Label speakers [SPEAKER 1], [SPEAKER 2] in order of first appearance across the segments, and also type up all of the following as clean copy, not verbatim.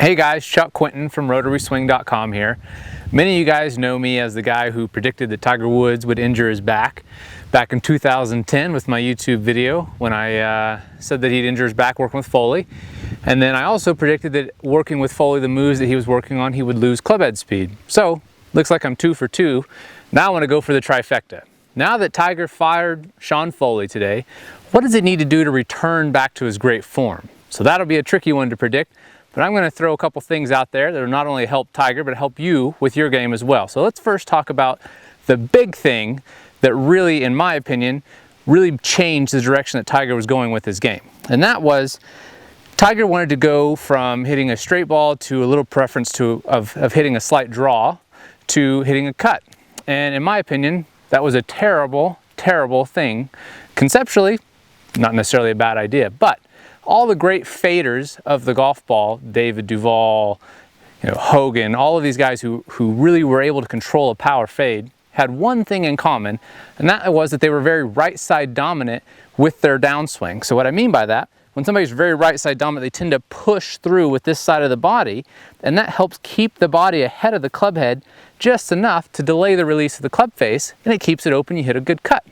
[SPEAKER 1] Hey guys, Chuck Quinton from RotarySwing.com here. Many of you guys know me as the guy who predicted that Tiger Woods would injure his back in 2010 with my YouTube video when I said that he'd injure his back working with Foley. And then I also predicted that working with Foley, the moves that he was working on, he would lose clubhead speed. So, looks like I'm 2 for 2. Now I want to go for the trifecta. Now that Tiger fired Sean Foley today, what does it need to do to return back to his great form? So that'll be a tricky one to predict. But I'm going to throw a couple things out there that will not only help Tiger, but help you with your game as well. So let's first talk about the big thing that really, in my opinion, really changed the direction that Tiger was going with his game. And that was, Tiger wanted to go from hitting a straight ball to a little preference of hitting a slight draw to hitting a cut. And in my opinion, that was a terrible, terrible thing. Conceptually, not necessarily a bad idea, but all the great faders of the golf ball, David Duval, Hogan, all of these guys who really were able to control a power fade, had one thing in common, and that was that they were very right side dominant with their downswing. So what I mean by that, when somebody's very right side dominant, they tend to push through with this side of the body, and that helps keep the body ahead of the club head just enough to delay the release of the club face, and it keeps it open, you hit a good cut.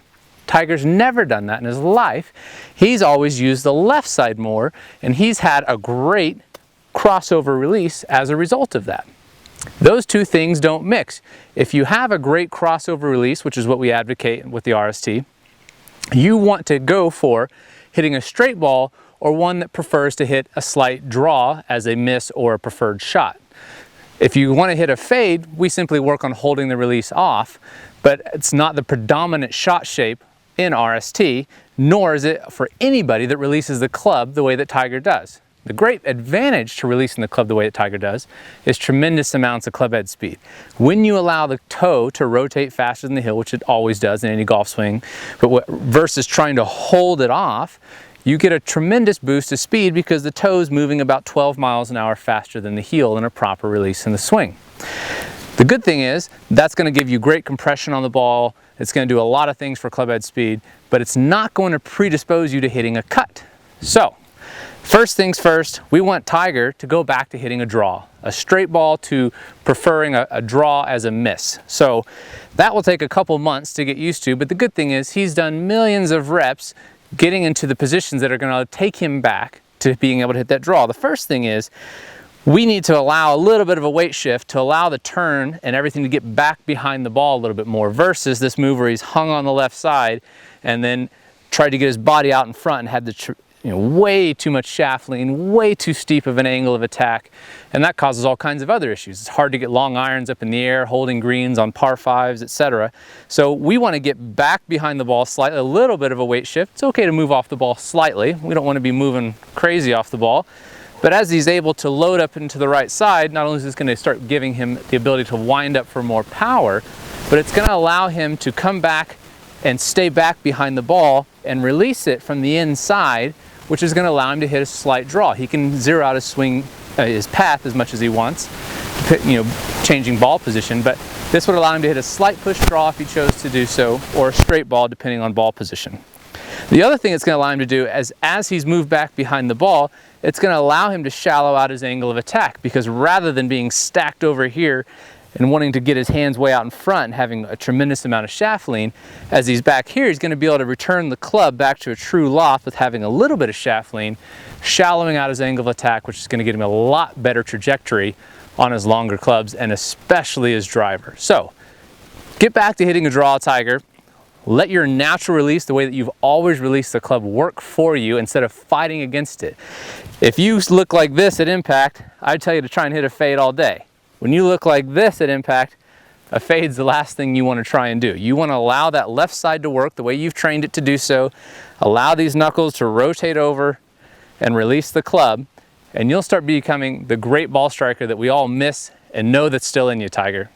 [SPEAKER 1] Tiger's never done that in his life. He's always used the left side more, and he's had a great crossover release as a result of that. Those two things don't mix. If you have a great crossover release, which is what we advocate with the RST, you want to go for hitting a straight ball or one that prefers to hit a slight draw as a miss or a preferred shot. If you want to hit a fade, we simply work on holding the release off, but it's not the predominant shot shape in RST, nor is it for anybody that releases the club the way that Tiger does. The great advantage to releasing the club the way that Tiger does is tremendous amounts of club head speed. When you allow the toe to rotate faster than the heel, which it always does in any golf swing, but versus trying to hold it off, you get a tremendous boost of speed because the toe is moving about 12 miles an hour faster than the heel in a proper release in the swing. The good thing is, that's going to give you great compression on the ball, it's going to do a lot of things for clubhead speed, but it's not going to predispose you to hitting a cut. So, first things first, we want Tiger to go back to hitting a draw. A straight ball to preferring a draw as a miss. So, that will take a couple months to get used to, but the good thing is, he's done millions of reps getting into the positions that are going to take him back to being able to hit that draw. The first thing is, we need to allow a little bit of a weight shift to allow the turn and everything to get back behind the ball a little bit more versus this move where he's hung on the left side and then tried to get his body out in front and had the way too much shaft lean, way too steep of an angle of attack, and that causes all kinds of other issues. It's hard to get long irons up in the air, holding greens on par 5s, etc. So we want to get back behind the ball slightly, a little bit of a weight shift. It's okay to move off the ball slightly. We don't want to be moving crazy off the ball. But as he's able to load up into the right side, not only is this going to start giving him the ability to wind up for more power, but it's going to allow him to come back and stay back behind the ball and release it from the inside, which is going to allow him to hit a slight draw. He can zero out his swing, his path as much as he wants, changing ball position, but this would allow him to hit a slight push draw if he chose to do so, or a straight ball depending on ball position. The other thing it's going to allow him to do is, as he's moved back behind the ball, it's going to allow him to shallow out his angle of attack, because rather than being stacked over here and wanting to get his hands way out in front and having a tremendous amount of shaft lean, as he's back here, he's going to be able to return the club back to a true loft with having a little bit of shaft lean, shallowing out his angle of attack, which is going to get him a lot better trajectory on his longer clubs and especially his driver. So, get back to hitting a draw, Tiger. Let your natural release, the way that you've always released the club, work for you instead of fighting against it. If you look like this at impact, I'd tell you to try and hit a fade all day. When you look like this at impact, a fade's the last thing you want to try and do. You want to allow that left side to work the way you've trained it to do so, allow these knuckles to rotate over and release the club, and you'll start becoming the great ball striker that we all miss and know that's still in you, Tiger.